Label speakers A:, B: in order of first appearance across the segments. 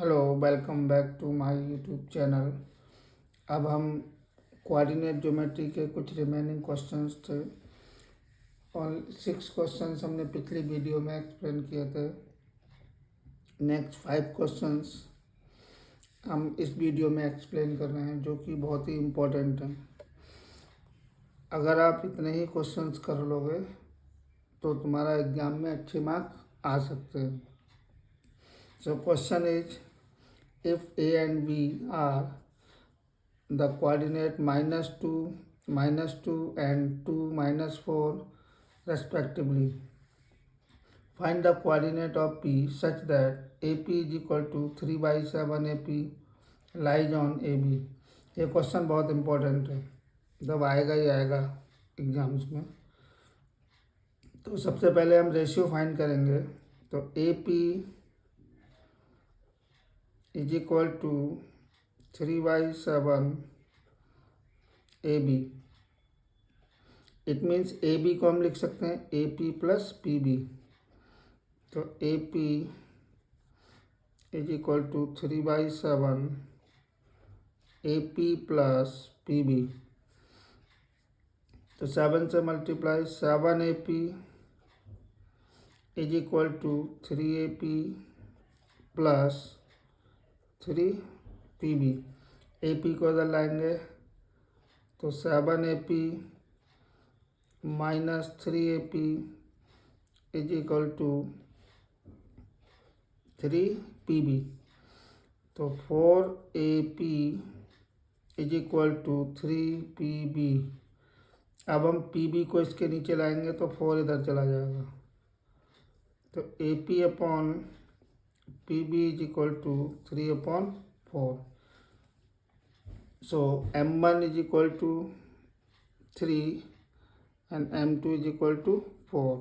A: Hello, welcome back to my YouTube channel. अब हम coordinate geometry के कुछ रिमेनिंग क्वेश्चंस थे और 6 क्वेश्चंस हमने पिछली वीडियो में एक्सप्लेन किए थे। नेक्स्ट 5 क्वेश्चंस हम इस वीडियो में एक्सप्लेन कर रहे हैं, जो कि बहुत ही इम्पोर्टेंट हैं। अगर आप इतने ही क्वेश्चंस कर लोगे तो तुम्हारा एग्ज़ाम में अच्छे मार्क्स आ सकते हैं। So question is, if A and B are the coordinate -2 and 2 -4 respectively, find the coordinate of P such that AP is equal to 3/7 AP lies on AB। ये क्वेश्चन बहुत इम्पोर्टेंट है, जब आएगा ही आएगा एग्जाम्स में। तो सबसे पहले हम रेशियो फाइंड करेंगे। तो AP is equal to 3/7 AB। It means AB को हम लिख सकते हैं AP प्लस PB। तो AP is equal to 3/7 AP plus PB। तो 7 से multiply 7 AP is equal to 3 AP plus 3 PB। AP को इधर लाएंगे तो 7 AP minus 3 AP is equal to 3 PB। तो 4 AP is equal to 3 PB। अब हम PB को इसके नीचे लाएंगे तो 4 इधर चला जाएगा। तो AP upon PB is equal to 3/4। So M1 is equal to 3 and M2 is equal to 4।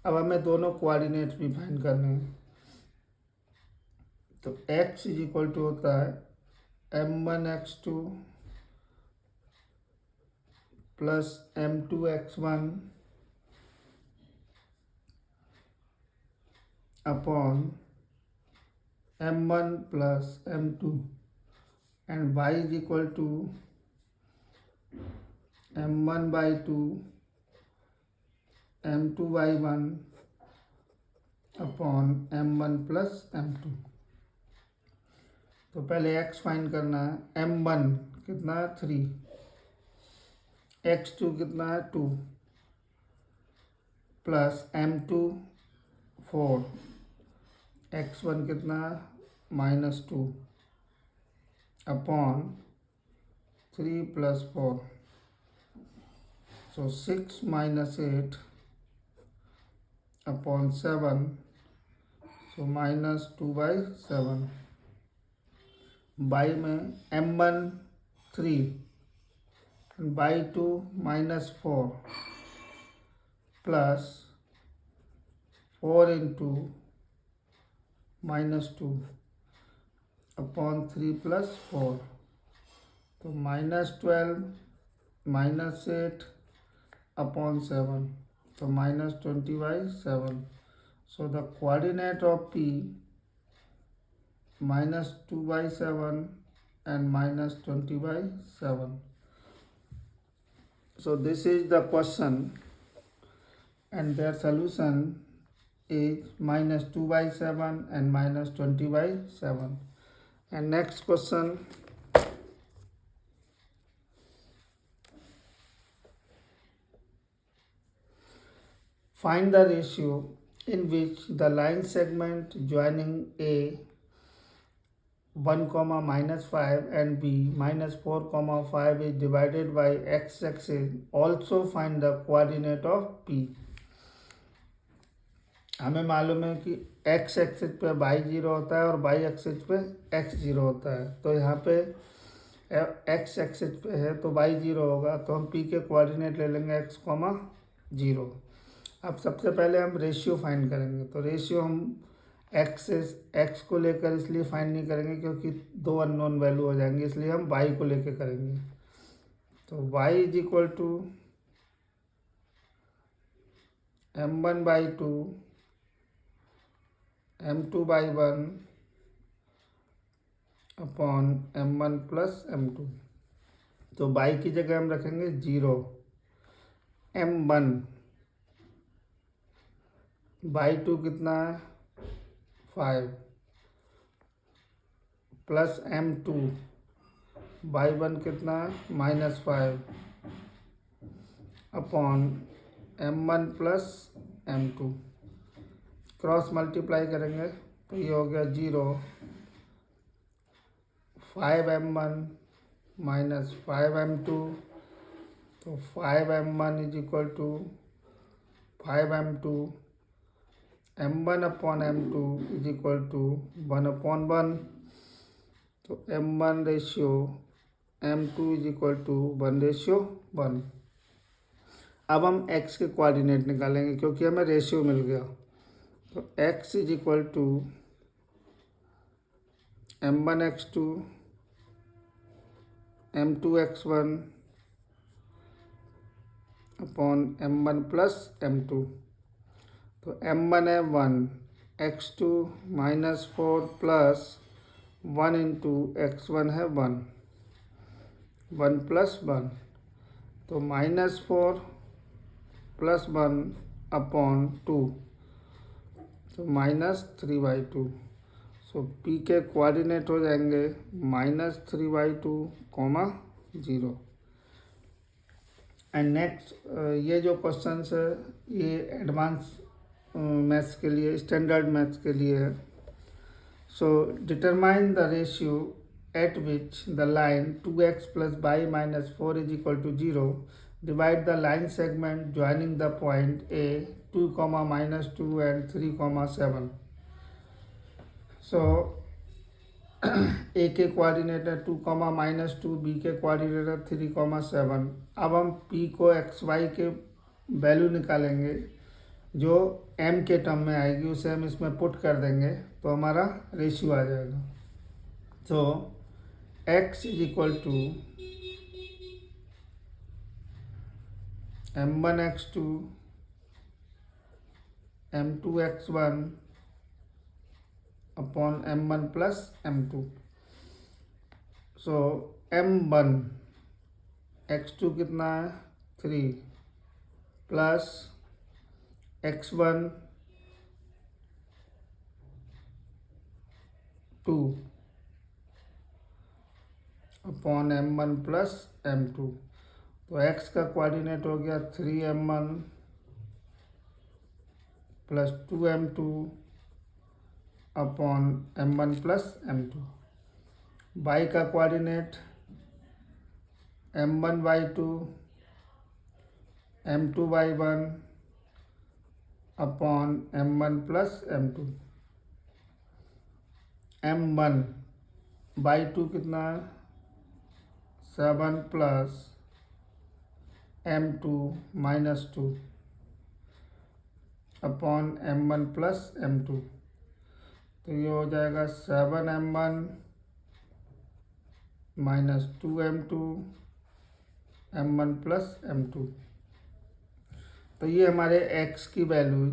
A: अब हमें दोनों कोऑर्डिनेट्स भी फाइंड करने हैं। तो x इज इक्वल टू होता है M1x2 plus M2x1 upon M1 plus M2 and y is equal to M1/2 M2/1 upon M1 plus M2। तो पहले x फाइंड करना है। M1 कितना है 3, x2 कितना है 2 प्लस M2 4, x1 कितना है -2 upon 3 plus 4। So 6 - 8 upon 7, so -2/7। By में M1 3 by 2 -4 plus 4 into -2 upon 3 plus 4। तो -12 -8 अपॉन 7, तो -20/7। So the coordinate of P -2/7 and -20/7। So this is the question and their solution is -2/7 and -20/7। And next question, find the ratio in which the line segment joining A 1, -5 and B -4, 5 is divided by x-axis. Also find the coordinate of P। हमें मालूम है कि x axis पे y0 होता है और y axis पे x0 होता है। तो यहाँ पे x एक्सिस पे है तो y0 होगा, तो हम P के कोऑर्डिनेट ले लेंगे x, 0। अब सबसे पहले हम रेशियो फाइंड करेंगे। तो रेशियो हम x को लेकर इसलिए फाइंड नहीं करेंगे क्योंकि 2 अननोन वैल्यू हो जाएंगे, इसलिए हम y को लेकर करेंगे। तो y is equal to M1/2 M2/1 upon m1 plus m2। तो बाई की जगह हम रखेंगे 0, m1 बाई 2 कितना है 5 प्लस m2 बाई 1 कितना है -5 upon m1 plus m2। Cross multiply करेंगे तो ये हो गया 0, 5m1 माइनस 5m2, तो 5m1 is equal to 5m2, m1 upon m2 is equal to 1/1, तो m1 ratio m2 is equal to 1/1। अब हम x के कोऑर्डिनेट निकालेंगे क्योंकि हमें रेशियो मिल गया। तो x is equal to m1x2 m2x1 upon m1 plus m2। तो m1 है 1, x2 -4 प्लस 1 इंटू x1 है 1, 1 प्लस 1, तो -4 प्लस 1 अपॉन 2, तो -3/2। सो p के कोऑर्डिनेट हो जाएंगे -3/2, 0। एंड नेक्स्ट ये जो क्वेश्चन है ये एडवांस मैथ्स के लिए, स्टैंडर्ड मैथ्स के लिए है। So determine the ratio at which the line 2x plus y minus 4 is equal to 0 divide the line segment joining the point A 2, -2 and 3, 7। so A के coordinate है 2, -2, B के coordinate है 3, 7। अब हम P को XY के value निकालेंगे जो M के टर्म में आएगी, उसे हम इसमें पुट कर देंगे तो हमारा रेशियो आ जाएगा। तो X is equal to m1x2 m2x1 upon m1 plus m2। So m1 x2 कितना है 3 plus x1 2 upon m1 plus m2। तो x का कोऑर्डिनेट हो गया 3m1 plus 2m2 upon m1 plus m2। y का coordinate m1/2 m2/1 upon m1 plus m2। m1/2 कितना है 7 plus m2 -2 upon m1 plus m2। तो ये हो जाएगा 7m1 minus 2m2 m1 plus m2। तो ये हमारे x की वैल्यू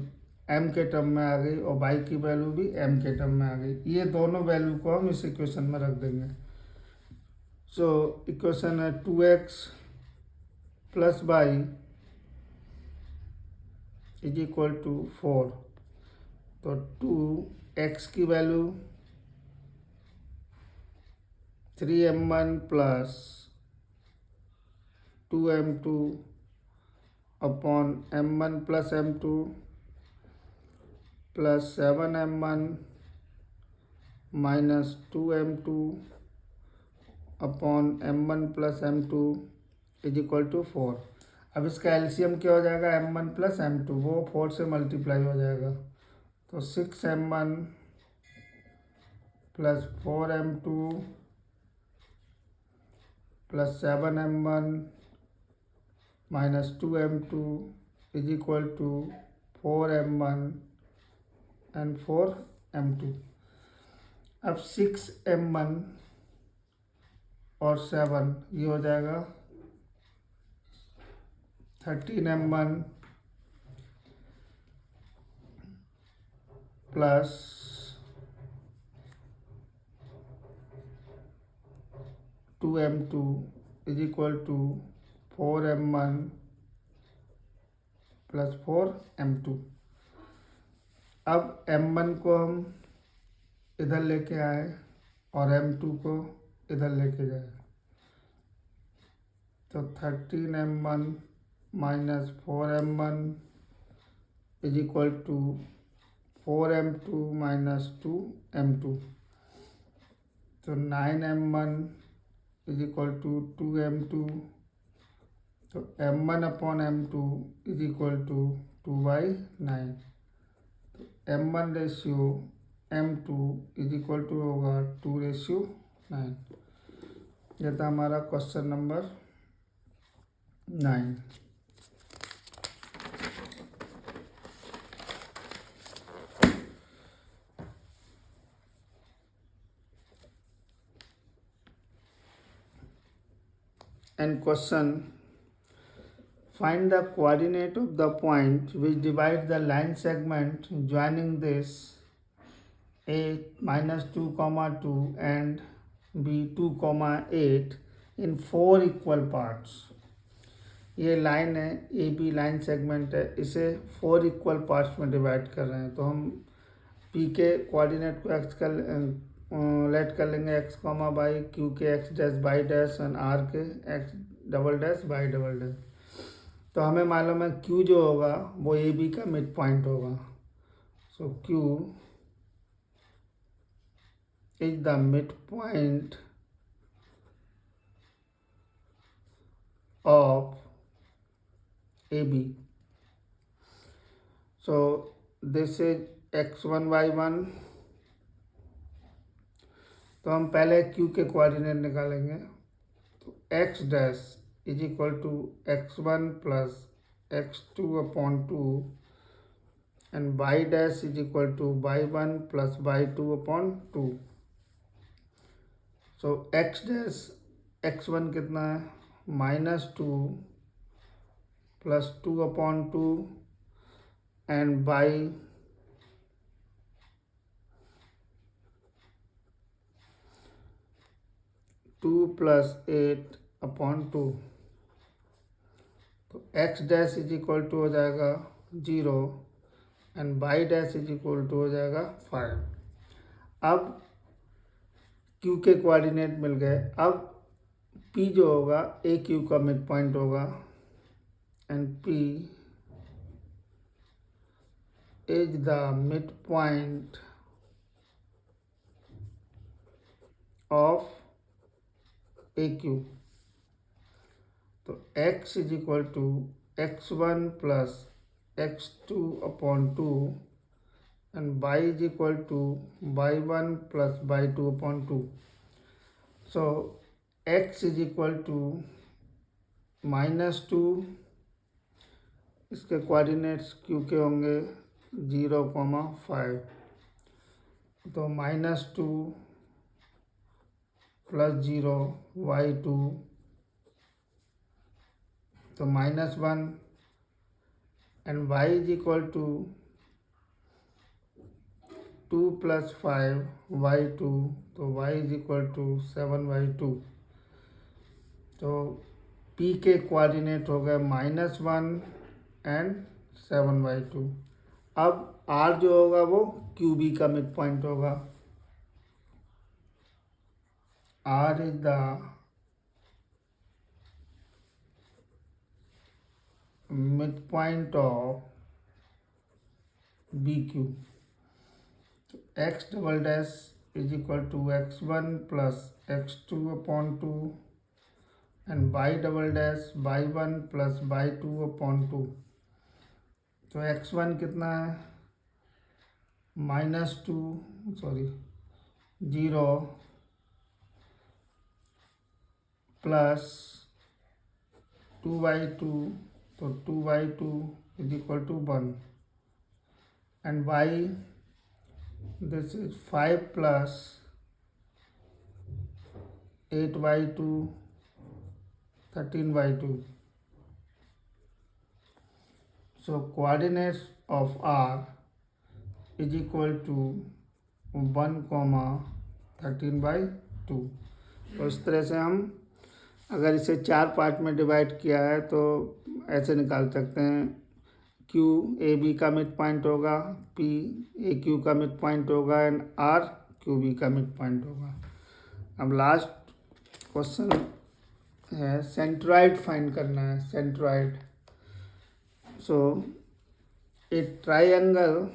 A: m के टर्म में आ गई और y की वैल्यू भी m के टर्म में आ गई। ये दोनों वैल्यू को हम इस इक्वेशन में रख देंगे। सो इक्वेशन है 2x plus y is equal to 4। तो 2x की value 3m1 plus 2m2 upon m1 plus m2 plus 7m1 minus 2m2 upon m1 plus m2 is equal to 4। अब इसका एलसीएम क्या हो जाएगा m1 प्लस m2, वो 4 से मल्टीप्लाई हो जाएगा। तो 6m1 plus 4m2 plus 7m1 minus 2m2 is equal to 4m1 and 4m2। अब 6m1 और 7 ये हो जाएगा 13m1 plus 2m2 is equal to 4m1 plus 4m2। अब m1 को हम इधर लेके आए और m2 को इधर लेके गए, तो 13m1 minus 4m1 is equal to 4m2 minus 2m2, तो 9m1 is equal to 2m2, तो m1 upon m2 is equal to 2/9, तो m1 ratio m2 is equal to होगा 2/9। यह था हमारा question number 9। And question, find the coordinate of the point which divides the line segment joining this a minus 2 comma 2 and b 2 comma 8 in 4 equal parts। ये line है, A B line segment है, इसे 4 equal parts में divide कर रहे हैं। तो हम पी के कोऑर्डिनेट को एक्स कर लेट कर लेंगे एक्स कॉमा बाई, क्यू के x dash y dash and R के x double dash y double dash. तो हमें मालूम है क्यू जो होगा वो ए बी का मिड पॉइंट होगा। So Q is the mid point of A B. So this is x1y1। तो हम पहले q के कोऑर्डिनेट निकालेंगे, तो x dash is equal to x1 plus x2 upon 2 and y dash is equal to y1 plus y2 upon 2। So x dash x1 कितना है, -2 plus 2 upon 2 and y 2 plus 8 upon 2। तो x dash is equal to हो जाएगा 0 and y dash is equal to हो जाएगा 5। अब q के coordinate मिल गए। अब p जो होगा ए क्यू का मिड पॉइंट होगा and p is the mid point of A Q. तो x is equal to x1 plus x2 upon 2 and y is equal to y1 plus y2 upon 2। So x is equal to -2, इसके coordinates q के होंगे 0,5, तो -2 plus 0 y2, तो -1 and y is equal to 2 plus 5 y2, तो y is equal to 7/2। तो p के coordinate हो गए -1 एंड 7/2। अब r जो होगा वो QB का मिड पॉइंट होगा। R is the midpoint of BQ. So x double dash is equal to x1 plus x2 upon 2 and y double dash y1 plus y2 upon 2। तो x1 कितना है, -0 plus 2/2, तो 2/2 is equal to 1 and y this is 5 plus 8/2 13/2। So coordinates of r is equal to 1, 13/2। तो इस तरह से हम अगर इसे 4 पार्ट में डिवाइड किया है तो ऐसे निकाल सकते हैं। क्यू ए बी का मिड पॉइंट होगा, पी ए क्यू का मिड पॉइंट होगा एंड आर क्यू बी का मिड पॉइंट होगा। अब लास्ट क्वेश्चन है सेंट्रॉइड फाइंड करना है। Centroid, so A triangle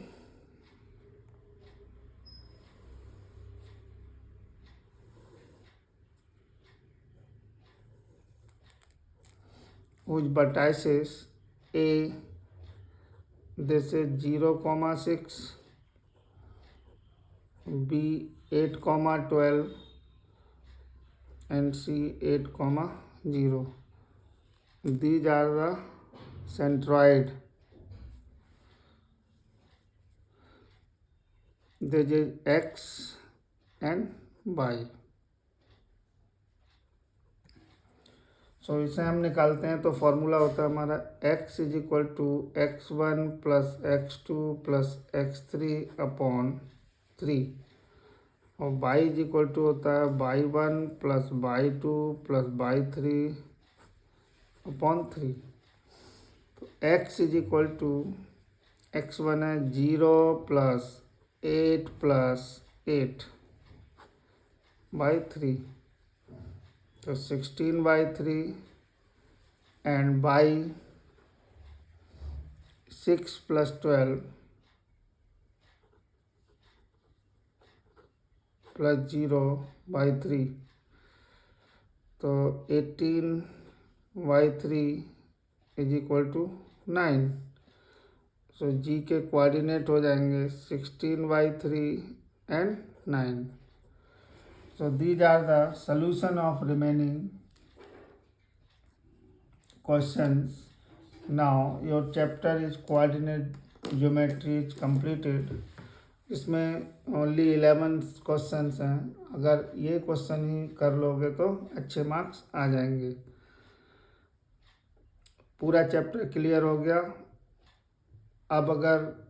A: whose vertices A, this is 0,6, B 8,12 and C 8,0. These are the centroid. This is X and Y. सो इसे हम निकालते हैं तो फॉर्मूला होता है हमारा x is equal to x1 plus x2 plus x3 upon 3 और y is equal to होता है y1 plus y2 plus y3 upon 3। तो x is equal to x1 है 0 प्लस 8 प्लस 8 बाई 3, तो 16/3 एंड बाई 6 प्लस 12 प्लस 0/3, तो 18/3 is equal to 9। सो जी के coordinate हो जाएंगे 16/3 and 9। So these are the solution of remaining questions. Now your chapter is coordinate geometry is completed. इसमें only 11 questions हैं। अगर ये क्वेश्चन ही कर लोगे तो अच्छे मार्क्स आ जाएंगे। पूरा चैप्टर क्लियर हो गया। अब अगर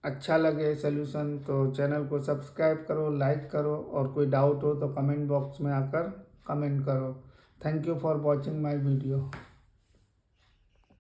A: अच्छा लगे सॉल्यूशन तो चैनल को सब्सक्राइब करो, लाइक करो और कोई डाउट हो तो कमेंट बॉक्स में आकर कमेंट करो। Thank you for watching my video.